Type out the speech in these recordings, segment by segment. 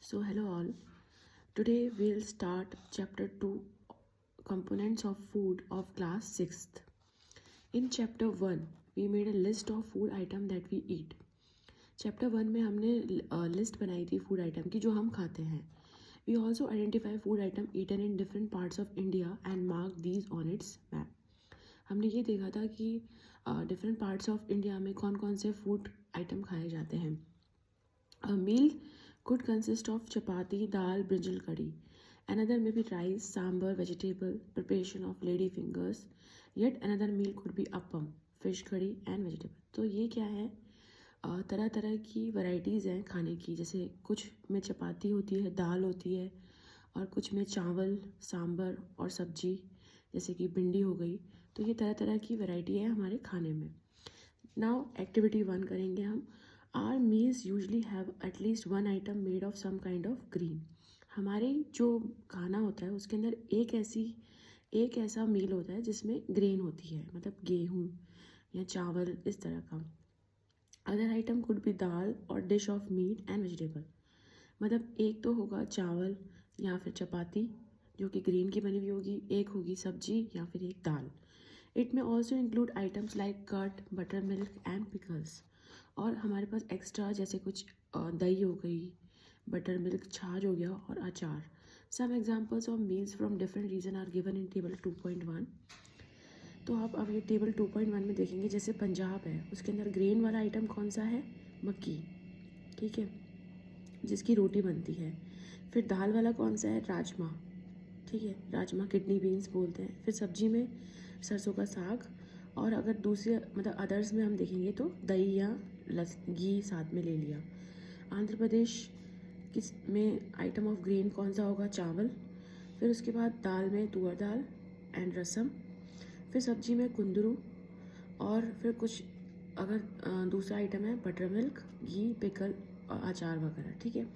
So, hello all. Today we'll start chapter 2 Components of Food of class 6th. In chapter 1, we made a list of food item that we eat. Chapter 1 में हमने list बनाई थी food item की जो हम खाते हैं. We also identify food item eaten in different parts of India and mark these on its map. हमने ये देखा था कि डिफरेंट पार्ट्स ऑफ इंडिया में कौन कौन से फूड आइटम खाए जाते हैं. A meal could consist of chapati, dal, brinjal curry. Another may be rice, sambar, vegetable, preparation of lady fingers. Yet another meal could be appam, fish curry and vegetable. तो ये क्या है? तरह तरह की वैरायटीज़ हैं खाने की. जैसे कुछ में चपाती होती है, दाल होती है, और कुछ में चावल, सांबर और सब्जी जैसे कि भिंडी हो गई. तो ये तरह तरह की वैरायटी है हमारे खाने में. नाउ एक्टिविटी 1 करेंगे हम. Our meals usually have at least one item made of some kind of green. हमारे जो खाना होता है उसके अंदर एक ऐसा मील होता है जिसमें ग्रेन होती है, मतलब गेहूँ या चावल इस तरह का. अदर आइटम कुड बी दाल और dish of meat and vegetable. मतलब एक तो होगा चावल या फिर चपाती जो कि ग्रीन की बनी हुई होगी, एक होगी सब्जी या फिर एक दाल. It may also include items like curd, buttermilk and pickles. और हमारे पास एक्स्ट्रा जैसे कुछ दही हो गई, बटर मिल्क, छाछ हो गया और अचार. Some examples of meals from different region are given in table 2.1. तो आप अब ये टेबल 2.1 में देखेंगे. जैसे पंजाब है उसके अंदर ग्रेन वाला आइटम कौन सा है? मक्की, ठीक है, जिसकी रोटी बनती है. फिर दाल वाला कौन सा है? राजमा, ठीक है, राजमा किडनी बीन्स बोलते हैं. फिर सब्जी में सरसों का साग. और अगर दूसरे मतलब अदर्स में हम देखेंगे तो दही या घी साथ में ले लिया. आंध्र प्रदेश किस में आइटम ऑफ ग्रेन कौन सा होगा? चावल. फिर उसके बाद दाल में तुअर दाल एंड रसम. फिर सब्जी में कुंदरू. और फिर कुछ अगर दूसरा आइटम है बटर मिल्क, घी, पिकल और अचार वगैरह, ठीक है.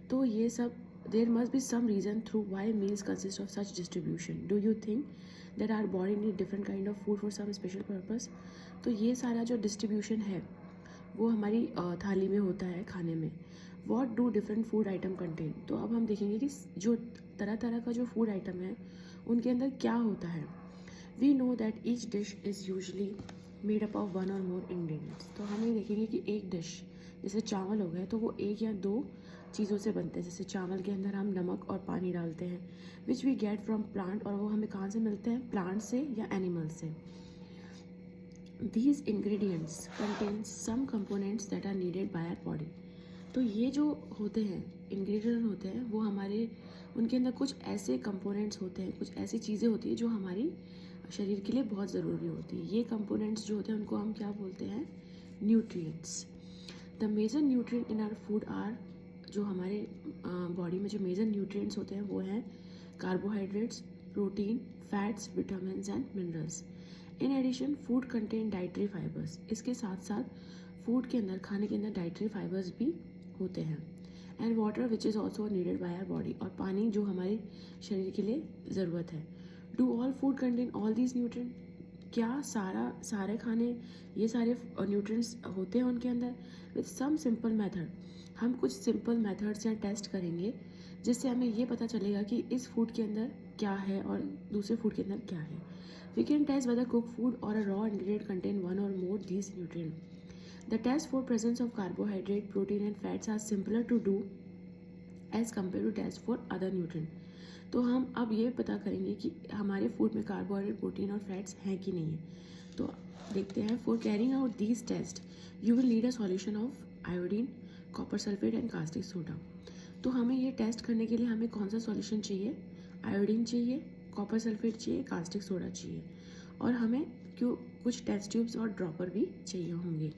तो ये सब there must be some reason through why meals consist of such distribution. Do you think that our body need different kind of food for some special purpose? तो ये सारा जो डिस्ट्रीब्यूशन है वो हमारी थाली में होता है खाने में. What do different food item contain? तो अब हम देखेंगे कि जो तरह तरह का जो फूड आइटम है उनके अंदर क्या होता है. We know that each dish is usually made up of one or more ingredients. तो हम ये देखेंगे कि एक डिश जैसे चावल हो गए तो वो एक या दो चीज़ों से बनते हैं. जैसे चावल के अंदर हम नमक और पानी डालते हैं, which we get from plant. और वो हमें कहाँ से मिलते हैं? प्लांट से या एनिमल से. These ingredients contain some components that are needed by our body. तो ये जो होते हैं इंग्रेडिएंट होते हैं वो हमारे उनके अंदर कुछ ऐसे कंपोनेंट्स होते हैं, कुछ ऐसी चीज़ें होती हैं जो हमारी शरीर के लिए बहुत ज़रूरी होती है. ये कंपोनेंट्स जो होते हैं उनको हम क्या बोलते हैं? Nutrients. The major nutrient in our food are, जो हमारे बॉडी में जो मेजर न्यूट्रिएंट्स होते हैं वो हैं carbohydrates, protein, fats, vitamins and minerals. In addition food contain dietary fibres. इसके साथ साथ फूड के अंदर, खाने के अंदर डाइटरी फाइबर्स भी होते हैं. And water which is also needed by our body. और पानी जो हमारे शरीर के लिए ज़रूरत है. Do all food contain all these nutrient? क्या सारे खाने ये सारे न्यूट्रिएंट्स होते हैं उनके अंदर? With some simple method. हम कुछ सिंपल मेथड्स या टेस्ट करेंगे जिससे हमें ये पता चलेगा कि इस फूड के अंदर क्या है और दूसरे फूड के अंदर क्या है. We can test whether cook food और a raw ingredient contain one और more these nutrient. The test for presence of carbohydrate, protein and fats are simpler to do as compare to test for other nutrient. तो हम अब ये पता करेंगे कि हमारे फूड में कार्बोहाइड्रेट, प्रोटीन और फैट्स हैं कि नहीं है. तो देखते हैं. For carrying out these test you will need a solution of iodine, copper sulphate and caustic soda. तो हमें ये टेस्ट करने के लिए हमें कौन सा सॉल्यूशन चाहिए? आयोडीन चाहिए, कॉपर सल्फेट चाहिए, कास्टिक सोडा चाहिए. और हमें कुछ टेस्ट ट्यूब्स और ड्रॉपर भी चाहिए होंगे.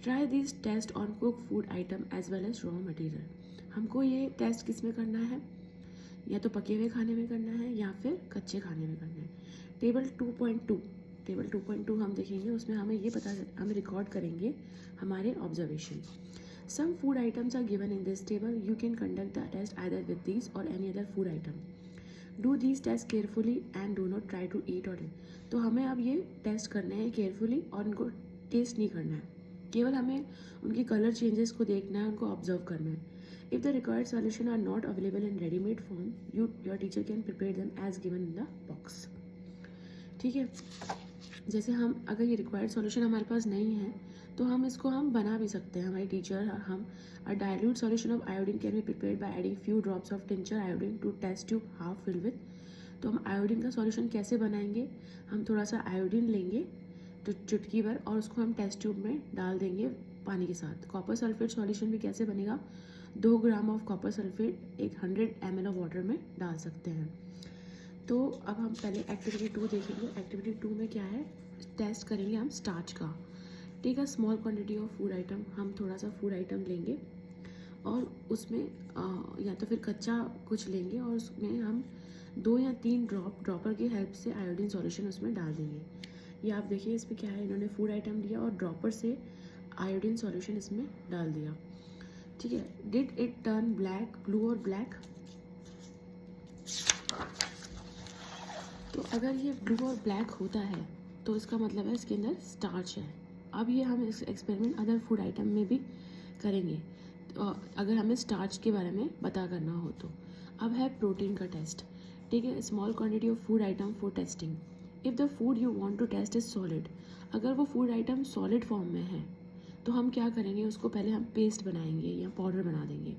Try this test on cook food item as well as raw material. हमको ये टेस्ट किस में करना है? या तो पके हुए खाने में करना है या फिर कच्चे खाने में करना है. टेबल 2.2 हम देखेंगे. उसमें हमें ये हम रिकॉर्ड करेंगे हमारे observation. Some food items are given in this table. You can conduct the test either with these और any other food item. Do these test carefully and do not try to eat और. तो हमें अब ये test करने हैं carefully और इनको टेस्ट नहीं करना है. केवल हमें उनकी कलर चेंजेस को देखना है, उनको ऑब्जर्व करना है. If the required solution are not available in readymade form, your teacher can prepare them as given in the box. ठीक है, जैसे हम अगर ये रिक्वायर्ड सॉल्यूशन हमारे पास नहीं है तो हम इसको हम बना भी सकते हैं. हमारी टीचर हम a dilute solution of iodine can be prepared by adding few drops of tincture iodine to test tube half filled with. तो हम आयोडीन का सॉल्यूशन कैसे बनाएंगे, हम थोड़ा सा आयोडीन लेंगे तो चुटकी भर और उसको हम टेस्ट ट्यूब में डाल देंगे पानी के साथ. कॉपर सल्फेट सॉल्यूशन भी कैसे बनेगा, 2 gram of copper sulphate 100 ml of water में डाल सकते हैं. तो अब हम पहले एक्टिविटी 2 देखेंगे. एक्टिविटी 2 में क्या है, टेस्ट करेंगे हम स्टार्च का. Take a small quantity of food item. हम थोड़ा सा फूड आइटम लेंगे और उसमें या तो फिर कच्चा कुछ लेंगे और उसमें हम 2 या 3 ड्रॉपर की हेल्प से आयोडीन सॉल्यूशन उसमें डाल देंगे. ये आप देखिए इसमें क्या है, इन्होंने फूड आइटम लिया और ड्रॉपर से आयोडीन सॉल्यूशन इसमें डाल दिया. ठीक है, did it turn black, blue और ब्लैक. तो अगर ये ब्लू और ब्लैक होता है तो इसका मतलब है इसके अंदर स्टार्च है. अब ये हम इस एक्सपेरिमेंट अदर फूड आइटम में भी करेंगे तो अगर हमें स्टार्च के बारे में पता करना हो तो. अब है प्रोटीन का टेस्ट. ठीक है, small quantity of food item for testing. If the food you want to test is solid. अगर वो फूड आइटम सॉलिड फॉर्म में है तो हम क्या करेंगे, उसको पहले हम पेस्ट बनाएंगे या पाउडर बना देंगे.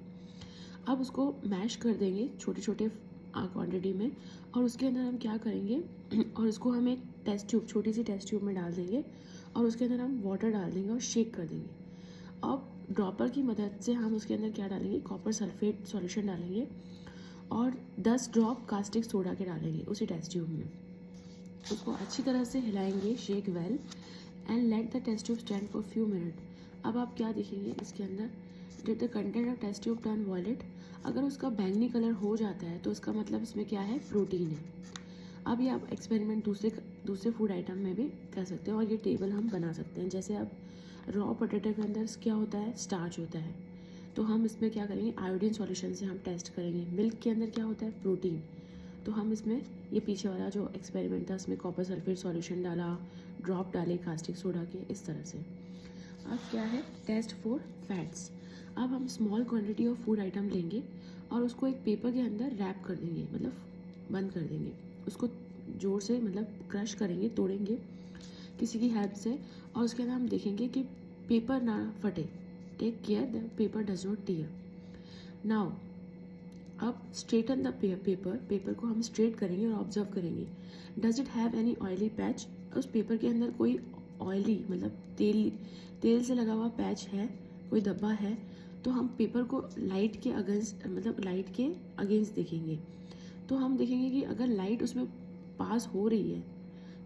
अब उसको मैश कर देंगे छोटे छोटे क्वांटिटी में और उसके अंदर हम क्या करेंगे और उसको हम एक टेस्ट ट्यूब, छोटी सी टेस्ट ट्यूब में डाल देंगे और उसके अंदर हम वाटर डाल देंगे और शेक कर देंगे. अब ड्रॉपर की मदद से हम उसके अंदर क्या डालेंगे, कॉपर सल्फेट सॉल्यूशन डालेंगे और 10 ड्रॉप कास्टिक सोडा के डालेंगे उसी टेस्ट ट्यूब में. उसको अच्छी तरह से हिलाएंगे, shake well and let the test tube stand for few minute. अब आप क्या देखेंगे इसके अंदर, did the content of test tube turn violet. अगर उसका बैंगनी कलर हो जाता है तो इसका मतलब इसमें क्या है, प्रोटीन है. अब ये आप एक्सपेरिमेंट दूसरे फूड आइटम में भी कर सकते हैं और ये टेबल हम बना सकते हैं. जैसे अब रॉ पोटैटो के अंदर क्या होता है, स्टार्च होता है, तो हम इसमें क्या करेंगे, आयोडीन सॉल्यूशन से हम टेस्ट करेंगे. मिल्क के अंदर क्या होता है, प्रोटीन, तो हम इसमें ये पीछे वाला जो एक्सपेरिमेंट था इसमें कॉपर सल्फेट सॉल्यूशन डाला, ड्रॉप डाले कास्टिक सोडा के, इस तरह से. अब क्या है, टेस्ट फॉर फैट्स. अब हम small quantity of food item लेंगे और उसको एक पेपर के अंदर रैप कर देंगे, मतलब बंद कर देंगे. उसको जोर से मतलब क्रश करेंगे, तोड़ेंगे किसी की हेल्प से और उसके अंदर हम देखेंगे कि पेपर ना फटे. Take care the paper does not tear. Now अब स्ट्रेटन द पेपर को हम स्ट्रेट करेंगे और ऑब्जर्व करेंगे. Does it have any oily patch. उस पेपर के अंदर कोई ऑयली मतलब तेल से लगा हुआ पैच है, कोई धब्बा है, तो हम पेपर को लाइट के अगेंस्ट देखेंगे. तो हम देखेंगे कि अगर लाइट उसमें पास हो रही है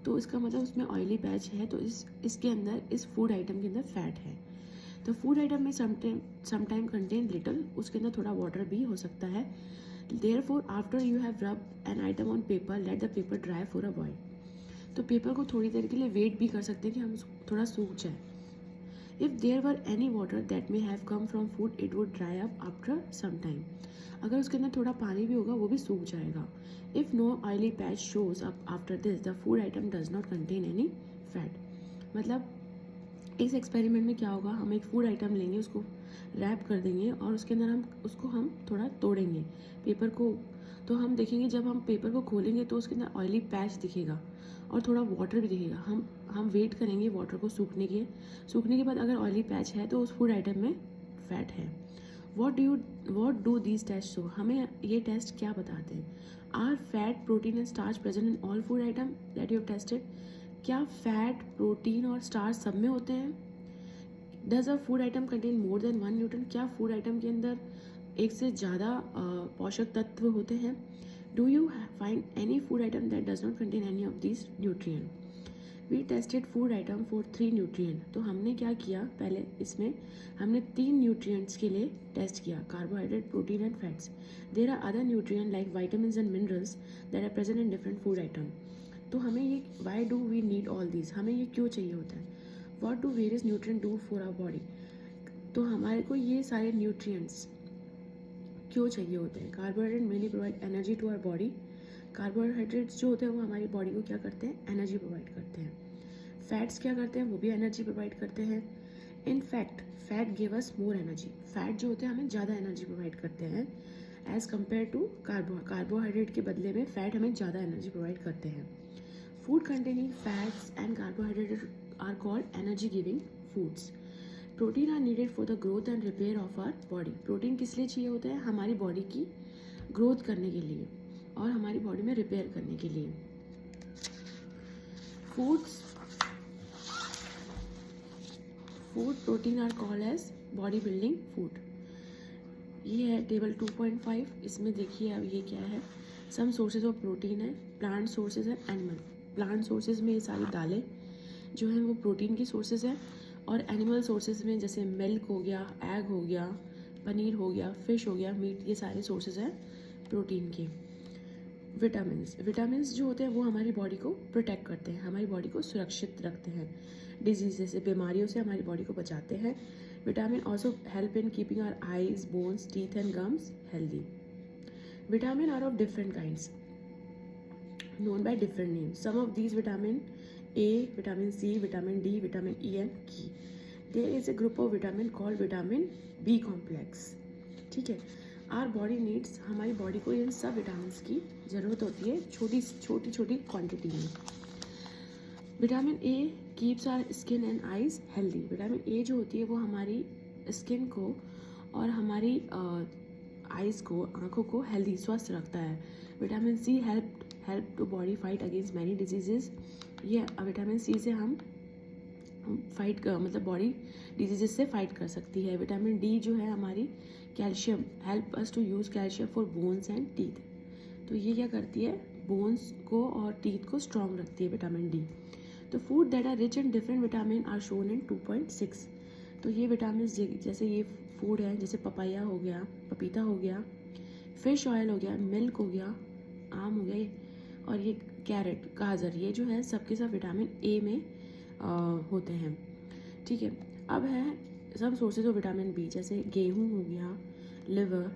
तो इसका मतलब उसमें ऑयली पैच है, तो इसके अंदर इस फूड आइटम के अंदर फैट है. तो फूड आइटम में समटाइम कंटेन लिटिल, उसके अंदर थोड़ा वाटर भी हो सकता है. देयरफॉर आफ्टर यू हैव रब an item on paper, let the paper dry for a while. तो पेपर को थोड़ी देर के लिए वेट भी कर सकते हैं कि हम थोड़ा सूख जाए. If there were any water that may have come from food it would dry up after some time. अगर उसके अंदर थोड़ा पानी भी होगा वो भी सूख जाएगा. If no oily patch shows up after this the food item does not contain any fat. मतलब इस एक्सपेरिमेंट में क्या होगा, हम एक फूड आइटम लेंगे, उसको रैप कर देंगे और उसके अंदर हम थोड़ा तोड़ेंगे पेपर को. तो हम देखेंगे जब हम पेपर को खोलेंगे तो उसके अंदर ऑयली पैच दिखेगा और थोड़ा वाटर भी दिखेगा. हम वेट करेंगे वाटर को सूखने के बाद अगर ऑयली पैच है तो उस फूड आइटम में फैट है. What do these test show. हमें ये टेस्ट क्या बताते हैं. Are fat, protein and starch present in all food item that you have tested. क्या फैट, प्रोटीन और स्टार्च सब में होते हैं. Does a food item contain more than 1 nutrient. क्या फूड आइटम के अंदर एक से ज़्यादा पोषक तत्व होते हैं. Do you find any food item that does not contain any of this nutrient. We tested food item for 3 nutrient. तो हमने क्या किया, पहले इसमें हमने 3 न्यूट्रिएंट्स के लिए टेस्ट किया, carbohydrate, protein and fats. There are other nutrient like vitamins and minerals that are present in different food item. तो हमें ये why do we need all this, हमें ये क्यों चाहिए होता है. What do various nutrient do for our body. तो हमारे को ये सारे न्यूट्रिएंट्स क्यों चाहिए होते हैं. Carbohydrate mainly provide energy to our body. Carbohydrates जो होते हैं वो हमारी बॉडी को क्या करते हैं, एनर्जी प्रोवाइड करते हैं. फैट्स क्या करते हैं, वो भी एनर्जी प्रोवाइड करते हैं. In fact fat give us more energy. Fat जो होते हैं हमें ज़्यादा एनर्जी प्रोवाइड करते हैं एज़ कम्पेयर टू कार्बोहाइड्रेट के बदले में फैट हमें ज़्यादा एनर्जी प्रोवाइड करते हैं। Food containing fats and carbohydrate are called energy giving foods. Protein are needed for the growth and repair of our body. Protein किस लिए चाहिए होता है? हमारी बॉडी की ग्रोथ करने के लिए और हमारी बॉडी में रिपेयर करने के लिए। Food protein are called as body building food. ये है टेबल 2.5। इसमें देखिए अब ये क्या है। सम सोर्सेज ऑफ प्रोटीन है, प्लांट सोर्सेज है, एनिमल। प्लांट सोर्सेज में ये सारी दालें जो हैं वो प्रोटीन की सोर्सेज है, और एनिमल सोर्सेज में जैसे मिल्क हो गया, एग हो गया, पनीर हो गया, फिश हो गया, मीट, ये सारे सोर्सेज हैं प्रोटीन के। विटामिन्स जो होते हैं वो हमारी बॉडी को प्रोटेक्ट करते हैं, हमारी बॉडी को सुरक्षित रखते हैं, डिजीज से, बीमारियों से हमारी बॉडी को बचाते हैं। Vitamin also help in keeping our eyes, bones, teeth and gums healthy. Vitamin are of different kinds known by different names. Some of these vitamin A, vitamin C, vitamin D, vitamin E and K. There is a group of vitamin called vitamin B complex. ठीक है, our body needs, हमारी body को इन सब vitamins की ज़रूरत होती है छोटी छोटी क्वांटिटी में। Vitamin A keeps our skin and eyes healthy. Vitamin A जो होती है वो हमारी स्किन को और हमारी आइज़ को, आँखों को हेल्दी, स्वस्थ रखता है। Vitamin C help to body fight against many diseases. ये विटामिन सी से हम मतलब बॉडी डिजीजेज से फाइट कर सकती है। विटामिन डी जो है हमारी calcium, help us to use calcium for bones and teeth. तो ये क्या करती है? बोन्स को और टीथ को स्ट्रॉन्ग रखती है विटामिन डी। तो food that are rich in different vitamin are shown in 2.6। तो ये विटामिन जैसे ये फूड है, जैसे पपाया हो गया, पपीता हो गया, फिश ऑयल हो गया, मिल्क हो गया, आम हो गया, और ये कैरेट, गाजर, ये जो है सबके सब विटामिन ए में होते हैं। ठीक है, अब है सब सोर्सेज ऑफ विटामिन बी, जैसे गेहूँ हो गया, लिवर,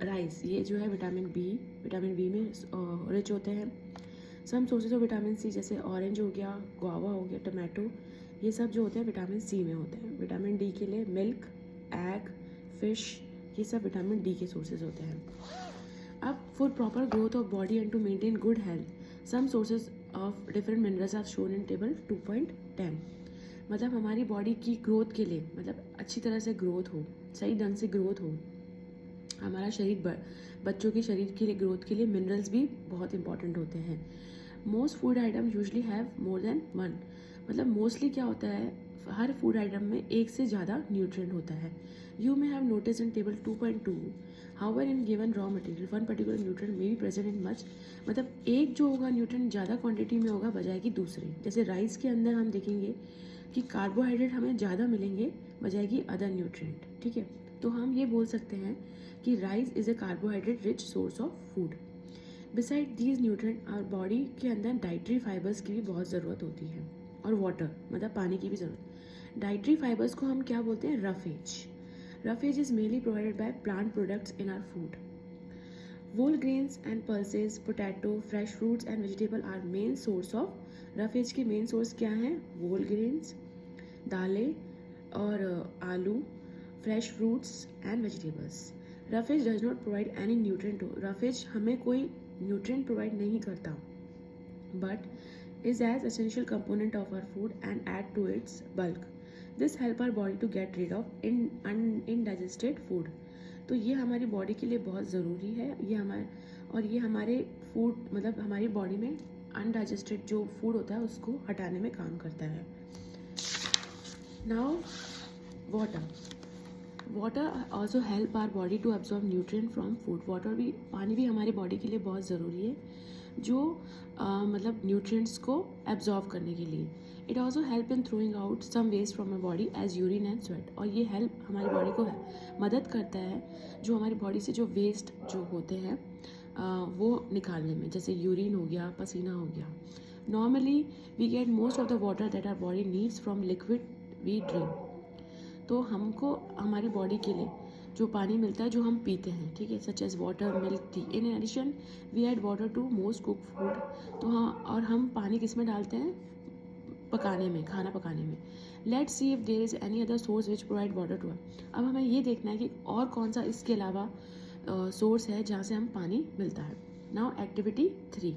राइस, ये जो है विटामिन बी में रिच होते हैं। Some sources of vitamin C, जैसे ऑरेंज हो गया, गुआवा हो गया, टमाटो, ये सब जो होते हैं विटामिन सी में होते हैं। विटामिन डी के लिए मिल्क, एग, फिश, ये सब विटामिन डी के सोर्सेज होते हैं। अब for proper growth of body and to maintain good health some sources of different minerals are shown in table 2.10। मतलब हमारी बॉडी की ग्रोथ के लिए, मतलब अच्छी तरह से ग्रोथ हो, सही ढंग से ग्रोथ हो, हमारा शरीर बच्चों के शरीर के लिए ग्रोथ के लिए मिनरल्स भी बहुत इंपॉर्टेंट होते हैं। Most food item usually have more than one. मतलब मोस्टली क्या होता है, हर फूड आइटम में एक से ज़्यादा न्यूट्रिएंट होता है। You may have notice in table 2.2 however in given raw material one particular nutrient may be present in much. मतलब एक जो होगा न्यूट्रिएंट ज़्यादा क्वांटिटी में होगा बजाय कि दूसरे। जैसे राइस के अंदर हम देखेंगे कि कार्बोहाइड्रेट हमें ज़्यादा मिलेंगे बजाय कि अदर न्यूट्रिएंट। ठीक है, तो हम ये बोल सकते हैं कि rice is a carbohydrate rich source of food. Beside these nutrient our body के अंदर डाइटरी फाइबर्स की भी बहुत ज़रूरत होती है, और वाटर मतलब पानी की भी ज़रूरत। डाइटरी फाइबर्स को हम क्या बोलते हैं? Roughage. Roughage is mainly provided by plant products in our food. Whole grains and pulses, potato, fresh fruits and vegetable are main source of roughage के मेन सोर्स क्या हैं? whole grains, दालें और आलू, fresh fruits and vegetables. Roughage does not provide any nutrient. Roughage हमें कोई nutrient provide नहीं करता, but is as essential component of our food and add to its bulk. This help our body to get rid of undigested food. तो ये हमारी body के लिए बहुत ज़रूरी है। ये हमारे फूड मतलब हमारी बॉडी में अनडाइजेस्टेड जो फूड होता है उसको हटाने में काम करता है। Now water also help our body to absorb nutrient from food. पानी भी हमारी बॉडी के लिए बहुत ज़रूरी है, जो मतलब न्यूट्रिएंट्स को एब्जॉर्ब करने के लिए। It also help in throwing out some waste from my body as urine and sweat. और ये हेल्प हमारी बॉडी को मदद करता है जो हमारी बॉडी से जो वेस्ट जो होते हैं वो निकालने में, जैसे यूरिन हो गया, पसीना हो गया। Normally we get most of the water that our body needs from liquid we drink. तो हमको हमारी बॉडी के लिए जो पानी मिलता है जो हम पीते हैं, ठीक है, such as water, milk, tea. In addition we add water to most cook food. तो हाँ, और हम पानी किस में डालते हैं? पकाने में, खाना पकाने में. Let's see if there is any other source which provide water to us. अब हमें ये देखना है कि और कौन सा इसके अलावा सोर्स है जहाँ से हम पानी मिलता है. Now activity 3.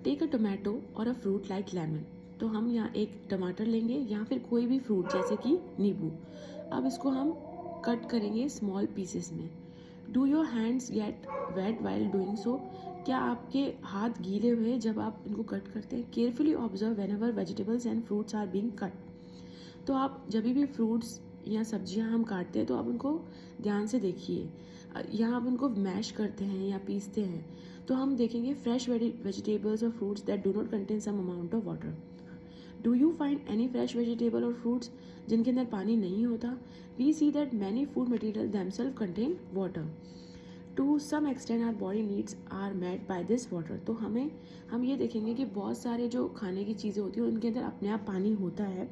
Take a tomato और अ फ्रूट लाइक लेमन. तो हम यहाँ एक टमाटर लेंगे या फिर कोई भी फ्रूट जैसे कि नींबू. अब इसको हम कट करेंगे स्मॉल पीसेस में. Do your hands get wet while doing so. क्या आपके हाथ गीले हुए जब आप इनको कट करते हैं. Carefully observe whenever vegetables and fruits are being cut. तो आप जब भी फ्रूट्स या सब्जियां हम काटते हैं तो आप उनको ध्यान से देखिए. या आप उनको मैश करते हैं या पीसते हैं तो हम देखेंगे फ्रेश वेजिटेबल्स और fruits that do not contain some amount of water. Do you find any fresh vegetable और फ्रूट्स जिनके अंदर पानी नहीं होता. We see that many food material themselves contain water. To some extent our body needs are met by this water. तो हम ये देखेंगे कि बहुत सारे जो खाने की चीज़ें होती हैं उनके अंदर अपने आप पानी होता है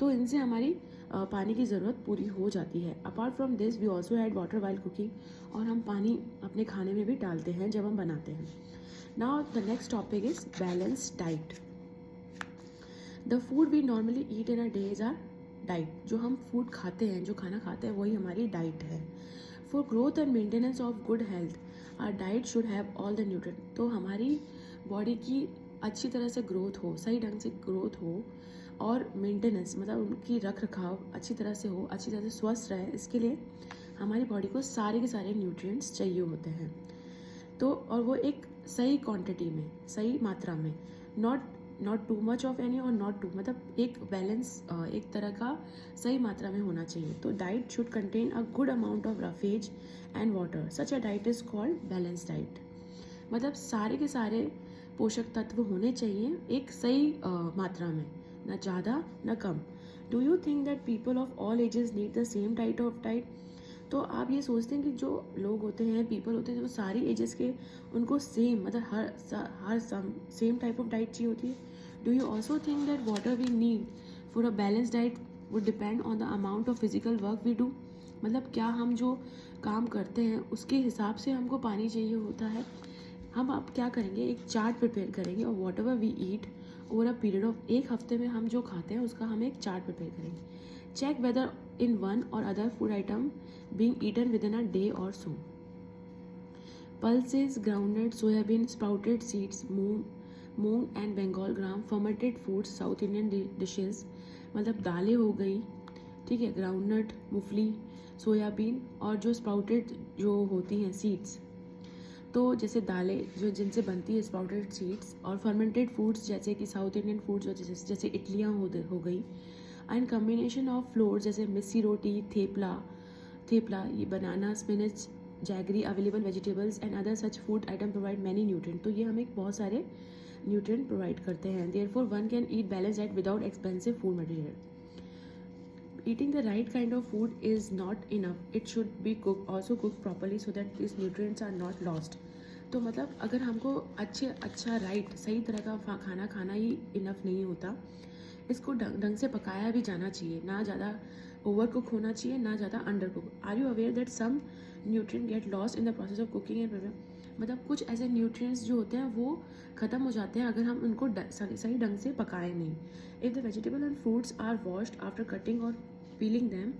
तो इनसे हमारी पानी की ज़रूरत पूरी हो जाती है. Apart from this we also add water while cooking. और हम पानी अपने खाने में भी डालते हैं जब हम बनाते हैं. Now the next topic is balance diet. The food we normally eat in a day is our diet. जो हम फूड खाते हैं, जो खाना खाते हैं, वही हमारी डाइट है. For growth and maintenance of good health are diet should have all the nutrient. तो हमारी बॉडी की अच्छी तरह से ग्रोथ हो, सही ढंग से ग्रोथ हो और मेंटेनेंस मतलब उनकी रख रखाव अच्छी तरह से हो, अच्छी तरह से स्वस्थ रहे, इसके लिए हमारी बॉडी को सारे के सारे न्यूट्रिएंट्स चाहिए होते हैं. तो और वो एक सही क्वांटिटी में, सही मात्रा में, not too much of any और नॉट टू, मतलब एक बैलेंस, एक तरह का सही मात्रा में होना चाहिए. तो diet should contain a good amount of roughage and water. Such a diet is called balance diet. मतलब सारे के सारे पोषक तत्व होने चाहिए एक सही मात्रा में, ना ज़्यादा ना कम. Do you think that people of all ages need the same type of diet. तो आप ये सोचते हैं कि जो लोग होते हैं, पीपल होते हैं, वो सारी एजेस के उनको सेम मतलब हर सेम टाइप ऑफ डाइट चाहिए होती है. Do you also think that water we need for a balance diet would depend on the amount of physical work we do. मतलब क्या हम जो काम करते हैं उसके हिसाब से हमको पानी चाहिए होता है. हम अब क्या करेंगे, एक चार्ट प्रिपेयर करेंगे और whatever we eat over a period of एक हफ्ते में हम जो खाते हैं उसका हम एक चार्ट प्रिपेयर करेंगे. Check whether in one or other food item being eaten within a day or so. Pulses, groundnut, soyabean, sprouted seeds, moong and Bengal gram, fermented foods, South Indian dishes. मतलब दालें हो गई, ठीक है, groundnut, मूंगफली, soybean और जो sprouted जो होती हैं सीड्स. तो जैसे दालें जो जिनसे बनती है स्प्राउटेड सीड्स, और फर्मेंटेड फूड्स जैसे कि साउथ इंडियन फूड्स जैसे इडलियाँ हो गई. एंड कम्बिनेशन ऑफ फ्लोर जैसे मिस्सी रोटी, थेपला, ये banana, spinach, jaggery, available vegetables and other such food item provide many nutrient. तो ये हमें बहुत सारे न्यूट्रिएंट प्रोवाइड करते हैं. Therefore one can eat balance diet without expensive food material. Eating the right kind of food is not enough. It should be also cooked properly so that these nutrients are not lost. तो मतलब अगर हमको सही तरह का खाना खाना ही enough नहीं होता, इसको ढंग से पकाया भी जाना चाहिए, ना ज़्यादा ओवर कुक होना चाहिए, ना ज़्यादा under cook. Are you aware that some nutrient get lost in the process of cooking and prepare. मतलब कुछ ऐसे न्यूट्रिएंट्स जो होते हैं वो ख़त्म हो जाते हैं अगर हम उनको सही ढंग से पकाएं नहीं. If the vegetable and fruits are washed after cutting और पीलिंग दैम.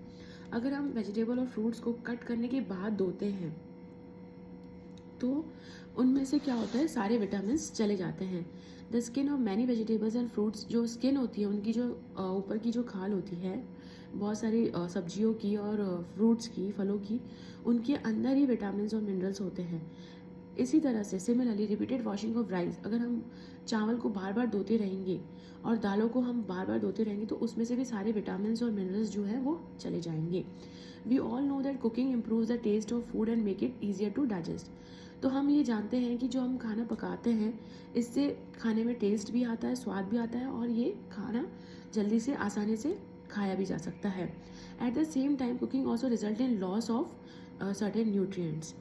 अगर हम वेजिटेबल और फ्रूट्स को कट करने के बाद धोते हैं तो उनमें से क्या होता है, सारे विटामिन्स चले जाते हैं. The skin of many vegetables and fruits, जो स्किन होती है उनकी जो ऊपर की जो खाल होती है बहुत सारी सब्जियों की और फ्रूट्स की, फलों की, उनके अंदर ही विटामिन्स और मिनरल्स होते हैं. इसी तरह से similarly repeated washing of rice, अगर हम चावल को बार बार धोते रहेंगे और दालों को हम बार बार धोते रहेंगे तो उसमें से भी सारे विटामिन्स और मिनरल्स जो हैं वो चले जाएंगे. We all know that cooking improves the taste of food and make it easier to digest. तो हम ये जानते हैं कि जो हम खाना पकाते हैं इससे खाने में टेस्ट भी आता है, स्वाद भी आता है और ये खाना जल्दी से आसानी से खाया भी जा सकता है. At the same time cooking also result in loss of certain nutrients.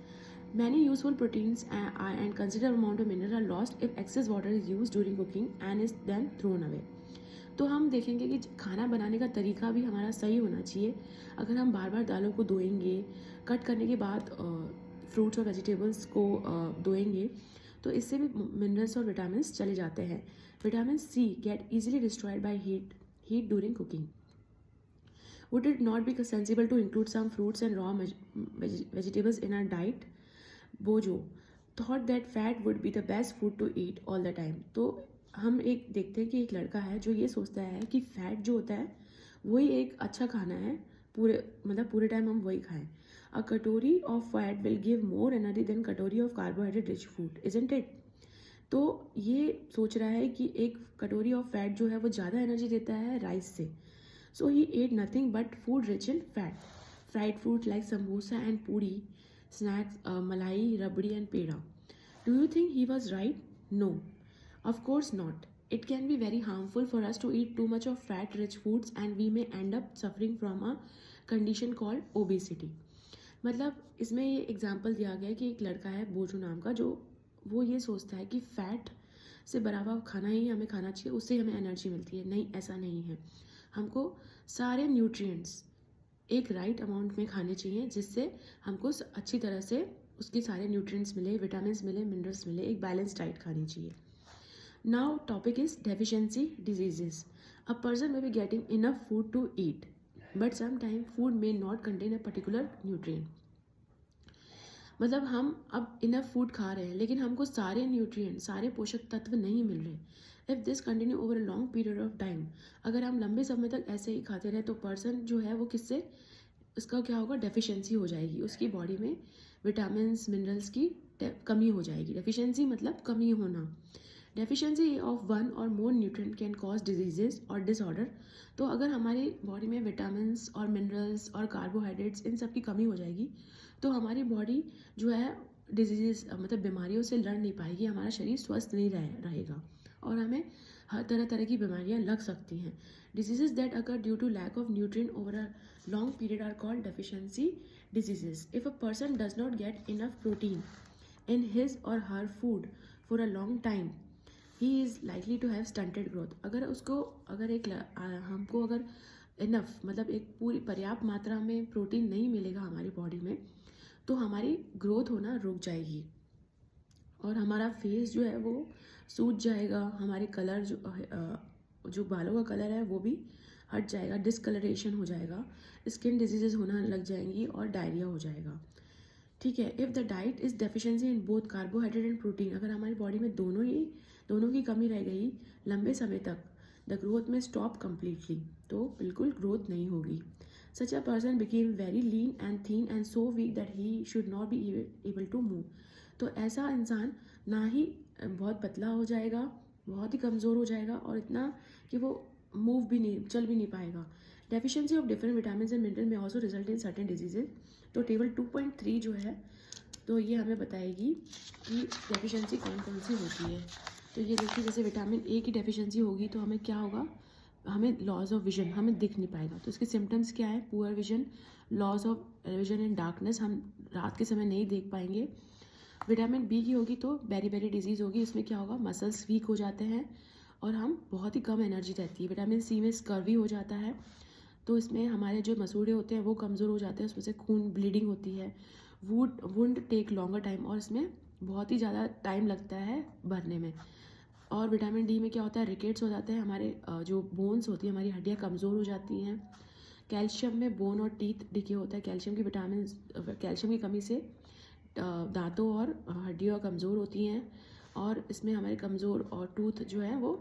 Many useful proteins and considerable amount of mineral are lost if excess water is used during cooking and is then thrown away. तो हम देखेंगे कि खाना बनाने का तरीका भी हमारा सही होना चाहिए. अगर हम बार बार दालों को धोएंगे, कट करने के बाद फ्रूट्स और वेजिटेबल्स को धोएंगे तो इससे भी मिनरल्स और विटामिन चले जाते हैं. Vitamin C get easily destroyed by heat during cooking. Would it not be sensible to include some fruits and raw vegetables in our diet? Bojo thought that fat would be the best food to eat all the time. तो हम एक देखते हैं कि एक लड़का है जो ये सोचता है कि फैट जो होता है वही एक अच्छा खाना है, पूरे टाइम हम वही खाएं. A katori of fat will give more energy than katori of carbohydrate rich food, isn't it? तो ये सोच रहा है कि एक कटोरी ऑफ फैट जो है वो ज़्यादा एनर्जी देता है राइस से. So he ate nothing but food rich in fat. Fried food like samosa and puri, snacks, malai, rabdi and peda. Do you think he was right? No, of course not. It can be very harmful for us to eat too much of fat-rich foods and we may end up suffering from a condition called obesity. मतलब इसमें ये example दिया गया है कि एक लड़का है बोजू नाम का, जो वो ये सोचता है कि फैट से बराबर खाना ही हमें खाना चाहिए, उससे हमें एनर्जी मिलती है. नहीं, ऐसा नहीं है. हमको सारे न्यूट्रिएंट्स एक राइट अमाउंट में खाने चाहिए जिससे हमको अच्छी तरह से उसके सारे न्यूट्रिएंट्स मिले, विटामिन मिले, मिनरल्स मिले. एक बैलेंस डाइट खानी चाहिए. Now topic is deficiency diseases. A person may be getting enough food to eat but sometime food may not contain a particular nutrient. मतलब हम अब इनफ फूड खा रहे हैं लेकिन हमको सारे न्यूट्रिएंट, सारे पोषक तत्व नहीं मिल रहे. If this continue over a long period of time, अगर हम लंबे समय तक ऐसे ही खाते रहे तो पर्सन जो है वो किससे, उसका क्या होगा, डेफिशिएंसी हो जाएगी. उसकी बॉडी में विटामिन मिनरल्स की कमी हो जाएगी. डेफिशिएंसी मतलब कमी होना. डेफिशिएंसी ऑफ वन और मोर न्यूट्रिएंट कैन कॉज डिजीजेस और डिसऑर्डर. तो अगर हमारी बॉडी में विटामिन और मिनरल्स और कार्बोहाइड्रेट्स इन सब की कमी हो जाएगी तो हमारी बॉडी जो है डिजीजेस मतलब बीमारियों से लड़ नहीं पाएगी, हमारा शरीर स्वस्थ नहीं रहेगा और हमें हर तरह की बीमारियां लग सकती हैं. Diseases that occur due to lack of nutrient over a long period are called deficiency diseases. If a person does not get enough protein in his or her food for a long time, he is likely to have stunted growth. हमको अगर enough मतलब एक पूरी पर्याप्त मात्रा में protein नहीं मिलेगा हमारी बॉडी में तो हमारी ग्रोथ होना रुक जाएगी और हमारा फेस जो है वो सूज जाएगा. हमारे कलर जो बालों का कलर है वो भी हट जाएगा, डिसकलरेशन हो जाएगा, स्किन डिजीजेज होना लग जाएंगी और डायरिया हो जाएगा. ठीक है. If the diet is deficiency in both carbohydrate and protein, अगर हमारी बॉडी में दोनों की कमी रह गई लंबे समय तक, द ग्रोथ में स्टॉप कम्प्लीटली, तो बिल्कुल ग्रोथ नहीं होगी. Such a person became very lean and thin and so weak that he should not be able to move. तो ऐसा इंसान ना ही बहुत पतला हो जाएगा, बहुत ही कमज़ोर हो जाएगा और इतना कि वो चल भी नहीं पाएगा. Deficiency of different vitamin and mineral में also result in certain diseases. तो टेबल 2.3 जो है तो ये हमें बताएगी कि डेफिशिएंसी कौन कौन सी होती है. तो ये देखिए, जैसे विटामिन ए की डेफिशिएंसी होगी तो हमें क्या होगा, हमें लॉस ऑफ विजन, हमें दिख नहीं पाएगा. तो इसके सिम्टम्स क्या है, poor vision, loss of vision in darkness, हम रात के समय नहीं देख पाएंगे. विटामिन बी की होगी तो बेरी डिजीज़ होगी, इसमें क्या होगा, मसल्स वीक हो जाते हैं और हम बहुत ही कम एनर्जी रहती है. विटामिन सी में स्कर्वी हो जाता है तो इसमें हमारे जो मसूड़े होते हैं वो कमज़ोर हो जाते हैं, उसमें से खून ब्लीडिंग होती है. वुंड टेक लॉन्गर टाइम, और इसमें बहुत ही ज़्यादा टाइम लगता है भरने में. और विटामिन डी में क्या होता है, रिकेट्स हो जाते हैं, हमारे जो बोन्स होती है, हमारी हड्डियाँ कमज़ोर हो जाती हैं. कैल्शियम में बोन और टीथ डिके होता है. कैल्शियम की कमी से दांतों और हड्डियाँ कमज़ोर होती हैं और इसमें हमारे कमज़ोर और टूथ जो है वो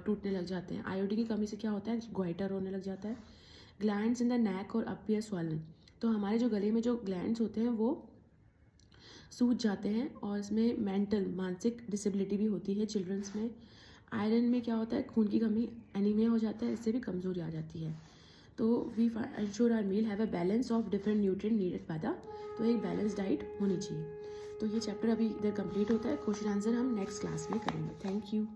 टूटने लग जाते हैं. आयोडीन की कमी से क्या होता है, ग्वाइटर होने लग जाता है. ग्लैंड्स इन द नेक और अपीयर स्वॉलन, तो हमारे जो गले में जो ग्लैंड्स होते हैं वो सूज जाते हैं और इसमें मानसिक डिसेबिलिटी भी होती है चिल्ड्रंस में. आयरन में क्या होता है, खून की कमी, एनीमिया हो जाता है, इससे भी कमज़ोरी आ जाती है. तो we ensure our meal have a balance of different nutrient needed by the, तो एक बैलेंस डाइट होनी चाहिए. तो ये चैप्टर अभी इधर कंप्लीट होता है. क्वेश्चन आंसर हम नेक्स्ट क्लास में करेंगे. Thank you.